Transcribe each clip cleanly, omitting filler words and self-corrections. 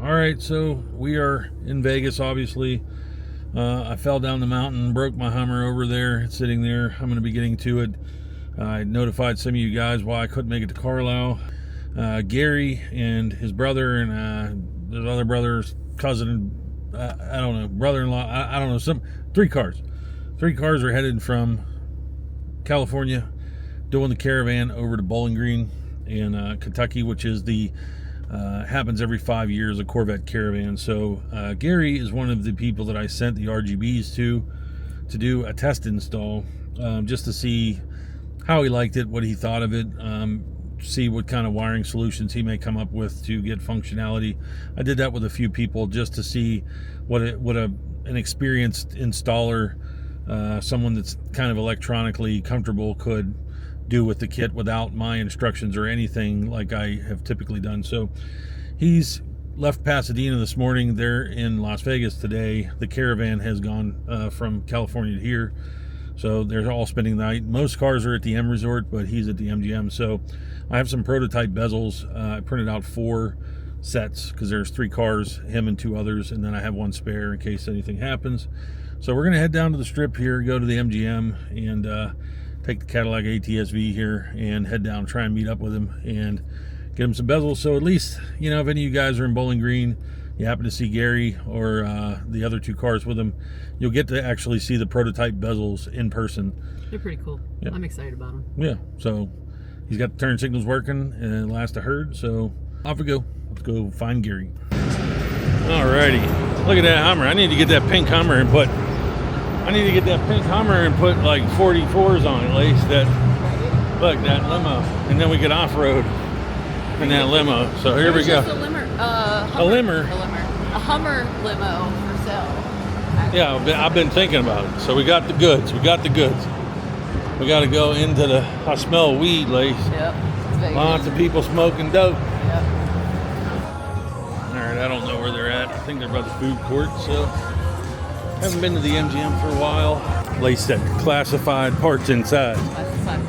All right, so we are in Vegas, obviously. I fell down the mountain, broke my Hummer over there. It's sitting there. I'm going to be getting to it. I notified some of you guys why I couldn't make it to Carlisle. Gary and his brother and his other brother's cousin, I don't know, brother-in-law, I don't know, three cars are headed from California, doing the Caravan over to Bowling Green in Kentucky, which is the happens every 5 years, a Corvette Caravan. So Gary is one of the people that I sent the RGBs to do a test install, just to see how he liked it, what he thought of it, see what kind of wiring solutions he may come up with to get functionality. I did that with a few people just to see what an experienced installer, someone that's kind of electronically comfortable, could do with the kit without my instructions or anything like I have typically done. So he's left Pasadena this morning. They're in Las Vegas today. The Caravan has gone from California to here, so they're all spending the night. Most cars are at the M Resort, but he's at the MGM. So I have some prototype bezels. I printed out 4 sets because there's 3 cars, him and 2 others, and then I have 1 spare in case anything happens. So we're gonna head down to the strip here, go to the MGM, and take the Cadillac ATS-V here and head down, try and meet up with him and get him some bezels. So at least, you know, if any of you guys are in Bowling Green, you happen to see Gary or the other 2 cars with him, you'll get to actually see the prototype bezels in person. They're pretty cool. Yeah. I'm excited about them. Yeah, so he's got the turn signals working, and last I heard, so off we go. Let's go find Gary. Alrighty, look at that Hummer. I need to get that pink Hummer and put like 44s on it, Lace. Look, that limo, and then we get off-road in that limo. So here we go. A Hummer limo for sale. Yeah, I've been thinking about it. So we got the goods. We got to go into the. I smell weed, Lace. Yep. Lots of people smoking dope. Yep. All right, I don't know where they're at. I think they're by the food court. So haven't been to the MGM for a while. Lace said classified parts inside.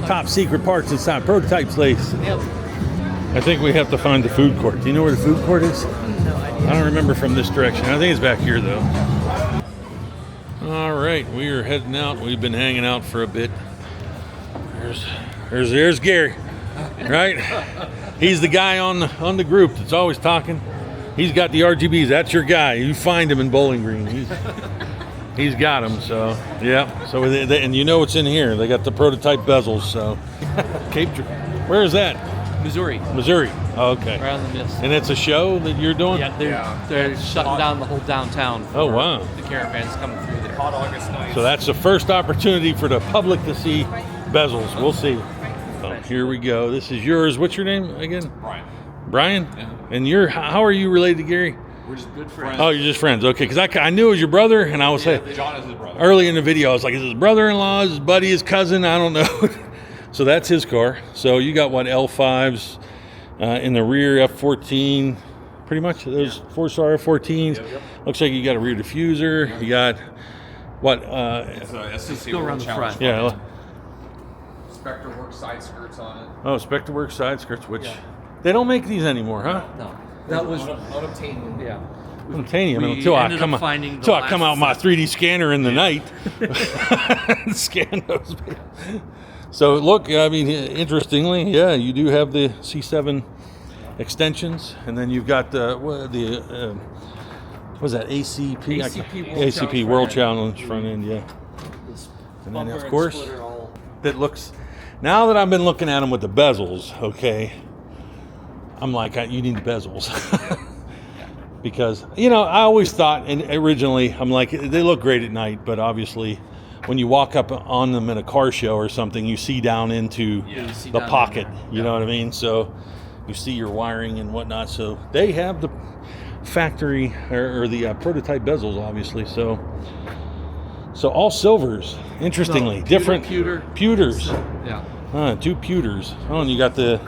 Top secret parts inside. Prototypes, Lace. Yep. I think we have to find the food court. Do you know where the food court is? No idea. I don't remember from this direction. I think it's back here, though. All right, we are heading out. We've been hanging out for a bit. There's Gary, right? He's the guy on the group that's always talking. He's got the RGBs. That's your guy. You find him in Bowling Green. He's got them. So yeah. So and you know what's in here? They got the prototype bezels. So where is that? Missouri. Oh, okay. Right on the mist. And it's a show that you're doing? Yeah, they're shutting down the whole downtown. Oh, wow. The Caravan's coming through there. Hot August night. So that's the first opportunity for the public to see bezels. We'll see. So here we go. This is yours. What's your name again? Brian? Yeah. And how are you related to Gary? We're just good friends. Oh, you're just friends. Okay, because I knew it was your brother, and I was saying, John is his brother. Early in the video, I was like, is his brother-in-law, his buddy, his cousin? I don't know. So that's his car. So you got what, L5s in the rear, F14, pretty much those 4-star F14s. Yep. Looks like you got a rear diffuser. You got what? It's a SCC go around the front. Yeah. Spectre Works side skirts on it. Oh, Spectre Works side skirts, which they don't make these anymore, huh? No. That was unobtainium. Yeah. Unobtainium until I come out with my 3D scanner in the night. Scan those. So look, I mean, interestingly, yeah, you do have the C7 extensions, and then you've got what's that, ACP? ACP World Challenge front end, yeah. And then of course, that looks. Now that I've been looking at them with the bezels, okay, I'm like, you need the bezels. Because, you know, I always thought, and originally, I'm like, they look great at night, but obviously, when you walk up on them in a car show or something, you see down into the pocket, you know what I mean? So you see your wiring and whatnot. So they have the factory or the prototype bezels, obviously. So all silvers, interestingly, different pewters. Yeah. 2 pewters. Oh, and you got the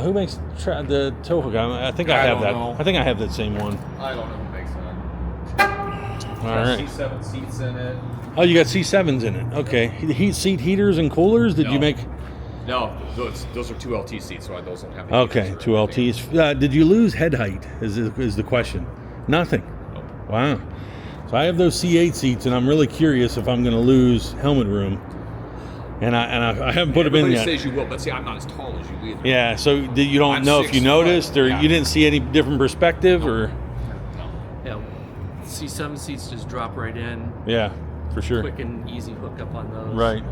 who makes the Toho guy? I think I have that. I think I have that same one. I don't know who makes that. All right. C7 seats in it. Oh, you got C7s in it. Okay. The seat heaters and coolers. Did you make? No, those are 2 LT seats, so those don't have. Okay, 2 LTs. Did you lose head height? Is the question? Nothing. Nope. Wow. So I have those C8 seats, and I'm really curious if I'm going to lose helmet room. And I haven't put them in yet. Everybody says you will, but see, I'm not as tall as you either. Yeah. So you don't know if you 6'4", noticed, or yeah. you didn't see any different perspective, or Yeah, C7 seats just drop right in. yeah, for sure. Quick and easy hookup on those. Right.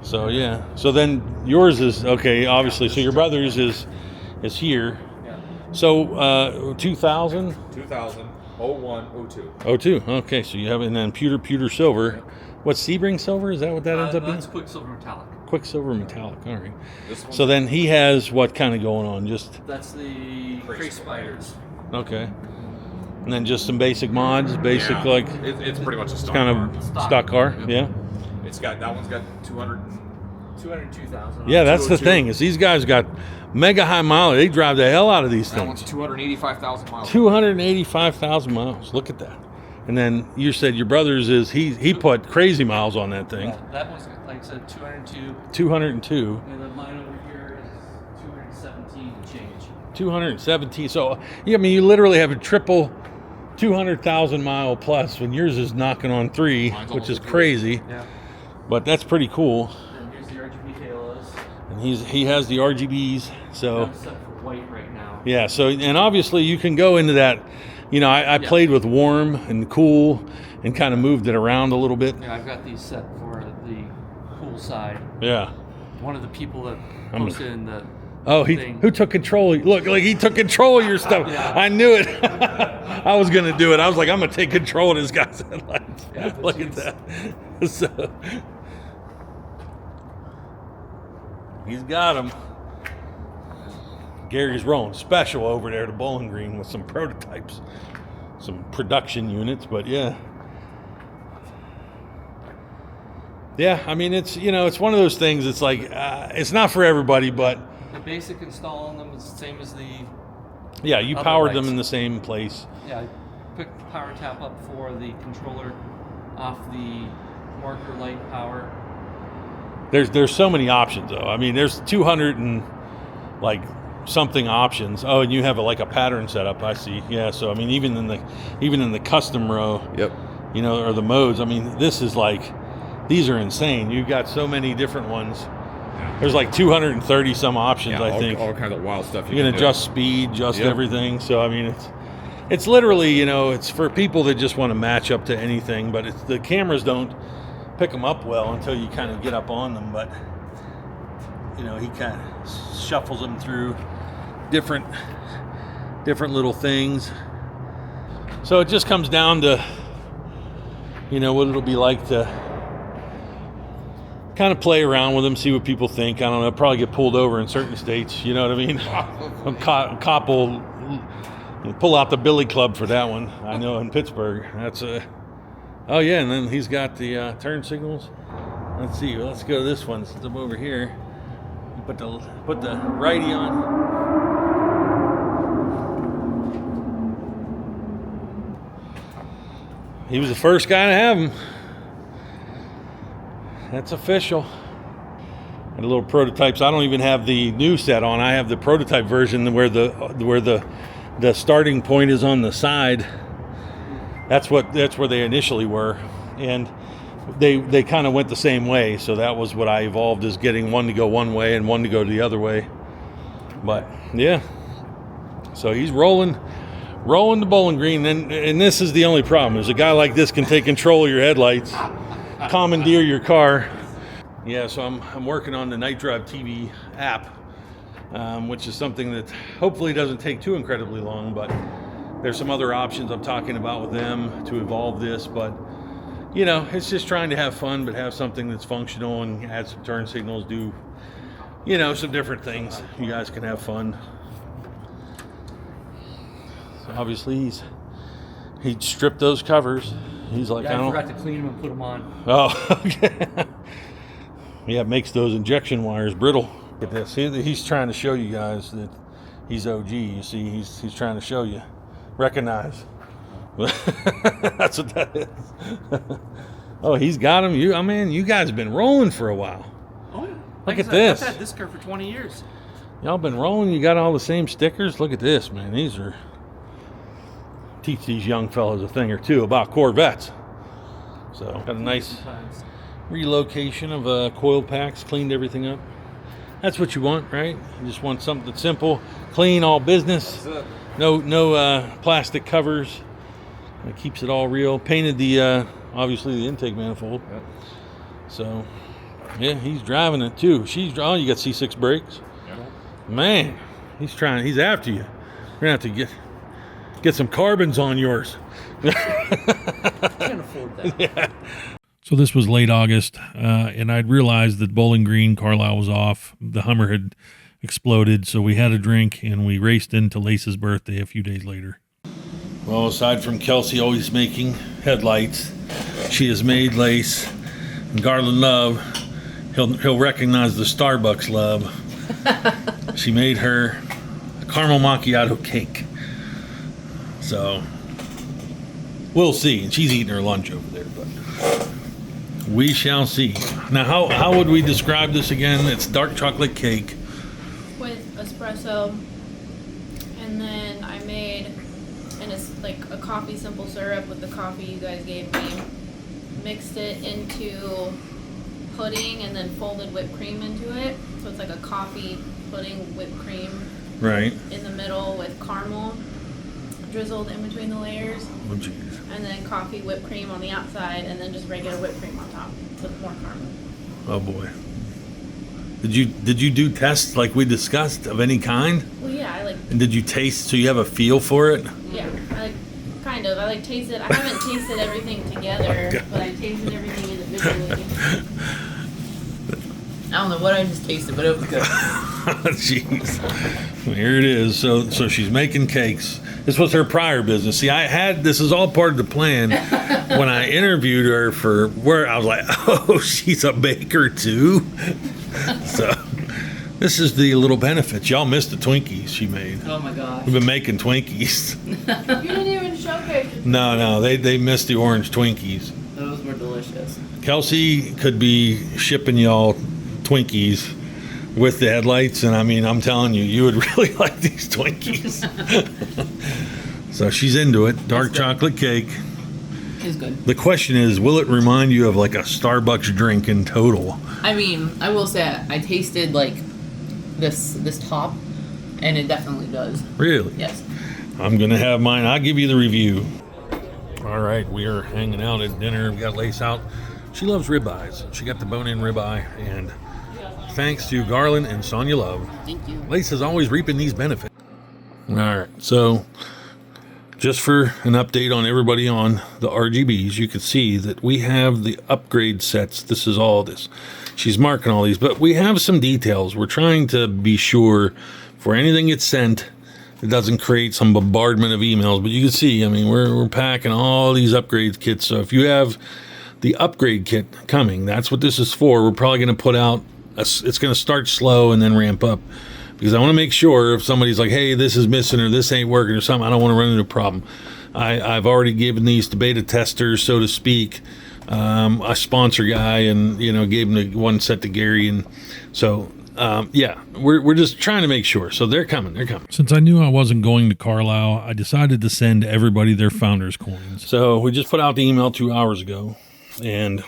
So yeah. So then yours is okay, obviously. So your brother's is here. Yeah. So 2000. 2000, 01, 02. 02. Okay. So you have it, and then pewter silver. What's Sebring silver? Is that what that ends up being? That's Quicksilver Metallic. Quicksilver metallic. All right. This one, So then he has what kind of going on? Just That's the Cray Spiders. okay. And then just some basic mods, basic yeah, like it's pretty much a stock kind car. of stock car. Yeah. It's got that one's got 202,000. Yeah, that's the 202. thing is these guys got mega high mileage. They drive the hell out of these That one's things. 285,000 miles. 285,000 miles. Look at that. And then you said your brother's is he put crazy miles on that thing. That was, like I said, 202. 202. And then mine over here is 217 and change. 217. So yeah, I mean you literally have a triple 200,000 mile plus when yours is knocking on 3, Mine's which is almost 3. crazy. Yeah. But that's pretty cool. And here's the RGB halos. And he has the RGBs. So I'm set for white right now. yeah, so and obviously you can go into that. You know, I Yeah. played with warm and cool and kind of moved it around a little bit. Yeah, I've got these set for the cool side. Yeah. One of the people that I'm- posted in the Oh, thing. who took control? Look, like he took control of your stuff. Yeah. I knew it. I was gonna do it. I was like, I'm gonna take control of this guy's headlights. Yeah, but Look at he's- that. So he's got him. Gary's rolling special over there to Bowling Green with some prototypes, some production units. But yeah. Yeah, I mean, it's, you know, it's one of those things. It's like, it's not for everybody, but The basic install on them is the same as the, yeah, you Other powered them lights. in the same place. yeah, I picked the power tap up for the controller off the marker light power. There's so many options though. I mean, there's 200 and like something options. Oh, and you have like a pattern setup. I see. Yeah. So I mean, even in the custom row, Yep. you know, or the modes. I mean, this is like, these are insane. You've got so many different ones. There's like 230 some options. Yeah, I think all kinds of wild stuff. you can do. adjust speed, adjust Yep. everything. So I mean, it's literally, you know, it's for people that just want to match up to anything. But it's, the cameras don't pick them up well until you kind of get up on them. But you know, he kind of shuffles them through different little things. So it just comes down to, you know, what it'll be like to kind of play around with them, see what people think. I don't know, probably get pulled over in certain states, you know what I mean? A cop will pull out the billy club for that one. I know in Pittsburgh. That's oh yeah, and then he's got the turn signals. Let's see, let's go to this one since I'm over here. Put the righty on. He was the first guy to have them. That's official. And little prototypes. I don't even have the new set on. I have the prototype version where the starting point is on the side. That's where they initially were, and they kind of went the same way. So that was what I evolved, is getting one to go one way and one to go the other way. But yeah, so he's rolling the Bowling Green, and this is the only problem. Is a guy like this can take control of your headlights, commandeer your car. Yeah, so I'm working on the KnightDriveTV app, which is something that hopefully doesn't take too incredibly long, but there's some other options I'm talking about with them to evolve this. But you know, it's just trying to have fun, but have something that's functional and add some turn signals, do, you know, some different things. You guys can have fun. So obviously he stripped those covers. He's like, Yeah, I forgot to clean them and put them on. Oh, okay. Yeah, it makes those injection wires brittle. Look at this. He's trying to show you guys that he's OG. You see, he's trying to show you. Recognize. That's what that is. Oh, he's got him. You guys have been rolling for a while. Oh, yeah. Like Look I at said, this. I've had this car for 20 years. Y'all been rolling. You got all the same stickers. Look at this, man. These are teach these young fellas a thing or two about Corvettes. So got a nice Sometimes. relocation of coil packs. Cleaned everything up. That's what you want, right? You just want something simple, clean, all business. That's it. No plastic covers. It keeps it all real. Painted the obviously the intake manifold. Yep. So yeah, he's driving it too. She's driving. You got C6 brakes. Yep. Man, he's trying. He's after you. You're gonna have to get some carbons on yours. Can't afford that. Yeah. So this was late August, and I'd realized that Bowling Green Carlisle was off. The Hummer had exploded, so we had a drink and we raced into Lace's birthday a few days later. Well, aside from Kelsey always making headlights, she has made Lace and Garland love. He'll recognize the Starbucks love. She made her a caramel macchiato cake. So we'll see. And she's eating her lunch over there, but we shall see. Now, how would we describe this again? It's dark chocolate cake with espresso, and then I made, and it's like a coffee simple syrup with the coffee you guys gave me. Mixed it into pudding and then folded whipped cream into it. So it's like a coffee pudding whipped cream right? in the middle with caramel drizzled in between the layers. Oh, geez. And then coffee whipped cream on the outside, and then just regular whipped cream on top with more caramel. Oh boy. Did you do tests like we discussed of any kind? Well, yeah, I like. And did you taste so you have a feel for it? Yeah, I like. Kind of. I like tasted. I haven't tasted everything together, God. but I tasted everything individually. I don't know what I just tasted, but it was good. Jeez. Here it is. So she's making cakes. This was her prior business. See, this is all part of the plan. When I interviewed her for where I was like, oh, she's a baker too. So this is the little benefits. Y'all missed the Twinkies she made. Oh my gosh. We've been making Twinkies. You didn't even showcase it. No, they missed the orange Twinkies. Those were delicious. Kelsey could be shipping y'all Twinkies with the headlights, and I mean, I'm telling you, you would really like these Twinkies. So she's into it. Dark chocolate cake. It's good. The question is, will it remind you of like a Starbucks drink in total? I mean, I will say I tasted like this top, and it definitely does. Really? Yes. I'm gonna have mine. I'll give you the review. All right, we are hanging out at dinner. We got Lace out. She loves ribeyes. She got the bone-in ribeye, and thanks to Garland and Sonia Love, Thank you. Lace is always reaping these benefits. All right, so just for an update on everybody on the RGBs, you can see that we have the upgrade sets. This is all this. She's marking all these, but we have some details. We're trying to be sure for anything gets sent, it doesn't create some bombardment of emails. But you can see, I mean, we're packing all these upgrade kits. So if you have the upgrade kit coming, that's what this is for. We're probably going to put out, it's going to start slow and then ramp up. Because I want to make sure if somebody's like, hey, this is missing or this ain't working or something, I don't want to run into a problem. I've already given these to beta testers, so to speak, a sponsor guy, and gave him the one set to Gary, and so yeah, we're just trying to make sure. So they're coming. Since I knew I wasn't going to Carlisle, I decided to send everybody their founders coins. So we just put out the email 2 hours ago, and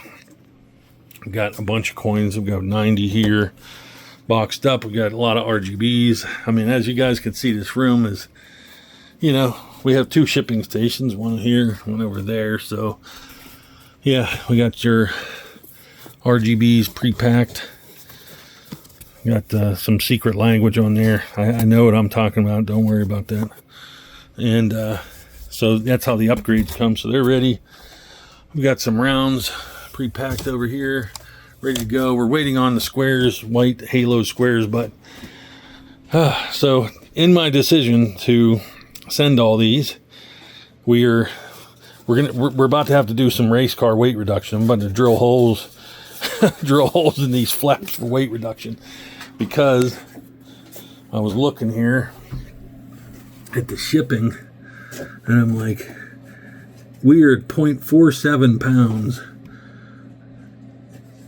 we got a bunch of coins. We've got 90 here. Boxed up. We got a lot of RGBs. I mean, as you guys can see, this room is, we have 2 shipping stations, one here, one over there. So yeah, we got your RGBs pre-packed. Got some secret language on there. I know what I'm talking about. Don't worry about that. And so that's how the upgrades come. So they're ready. We got some rounds pre-packed over here, ready to go. We're waiting on the squares, white halo squares, but so in my decision to send all these, we're about to have to do some race car weight reduction. I'm about to drill holes in these flaps for weight reduction, because I was looking here at the shipping and I'm like, we are at 0.47 pounds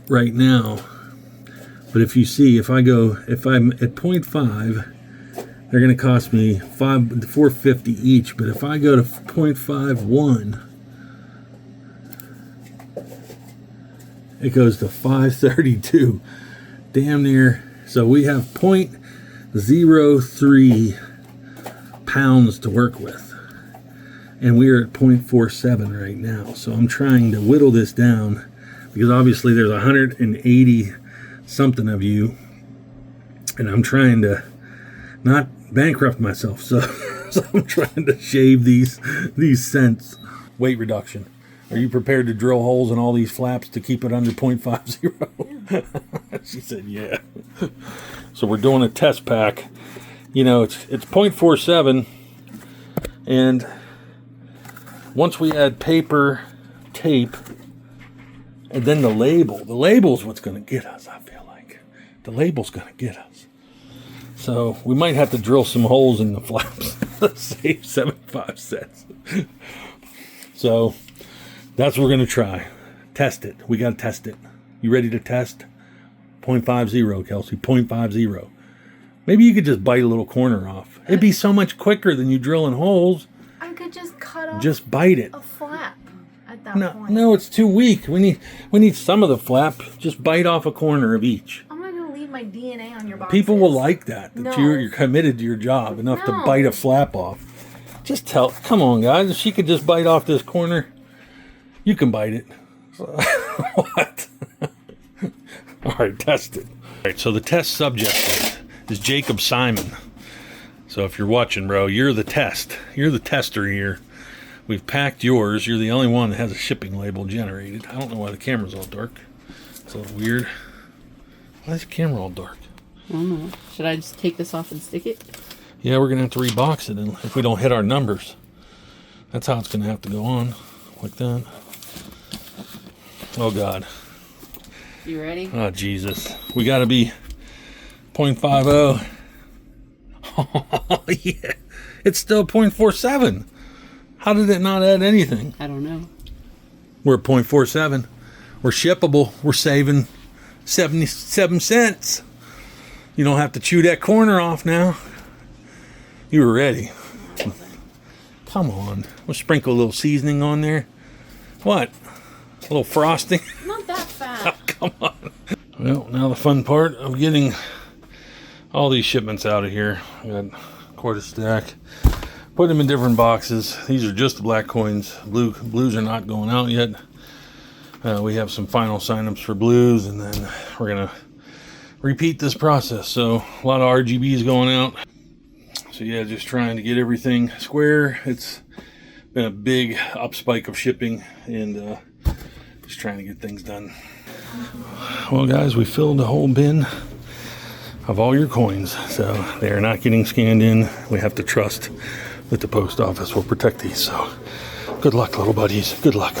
right now But if you see, if I'm at 0.5, they're going to cost me $4.50 each. But if I go to 0.51, it goes to $5.32. Damn near. So we have 0.03 pounds to work with. And we are at 0.47 right now. So I'm trying to whittle this down because obviously there's 180 something of you. And I'm trying to not bankrupt myself. So I'm trying to shave these cents. Weight reduction. Are you prepared to drill holes in all these flaps to keep it under 0.50? She said, yeah. So we're doing a test pack. You know, it's 0.47. And once we add paper, tape, and then the label's what's going to get us, I feel like. The label's going to get us. So we might have to drill some holes in the flaps to save 75 cents. So that's what we're going to try. Test it. We got to test it. You ready to test? 0.50, Kelsey. 0.50. Maybe you could just bite a little corner off. It'd be so much quicker than you drilling holes. I could just cut off. Just bite it. A flap at that point. No, it's too weak. We need some of the flap. Just bite off a corner of each. I'm not gonna leave my DNA on your boxes. People will like that. No. You're committed to your job enough to bite a flap off. Just come on, guys. If she could just bite off this corner, you can bite it. What? All right, test it. All right, so the test subject is Jacob Simon. So if you're watching, bro, you're the test. You're the tester here. We've packed yours. You're the only one that has a shipping label generated. I don't know why the camera's all dark. It's a little weird. Why is the camera all dark? I don't know. Should I just take this off and stick it? Yeah, we're going to have to rebox it if we don't hit our numbers. That's how it's going to have to go on. Like that. Oh, God. You ready? Oh, Jesus. We got to be 0.50. Oh, yeah. It's still 0.47. How did it not add anything? I don't know. We're at 0.47. We're shippable. We're saving 77 cents. You don't have to chew that corner off now. You were ready. Come on. We'll sprinkle a little seasoning on there. What? A little frosting? Not that fat. Come on. Well, now the fun part of getting all these shipments out of here. I got quite a stack. Put them in different boxes. These are just the black coins. Blues are not going out yet. We have some final signups for blues, and then we're gonna repeat this process. So a lot of RGBs going out. So yeah, just trying to get everything square. It's been a big up spike of shipping, and just trying to get things done. Well, guys, we filled the whole bin of all your coins, so they are not getting scanned in. We have to trust that the post office will protect these. So good luck, little buddies. Good luck.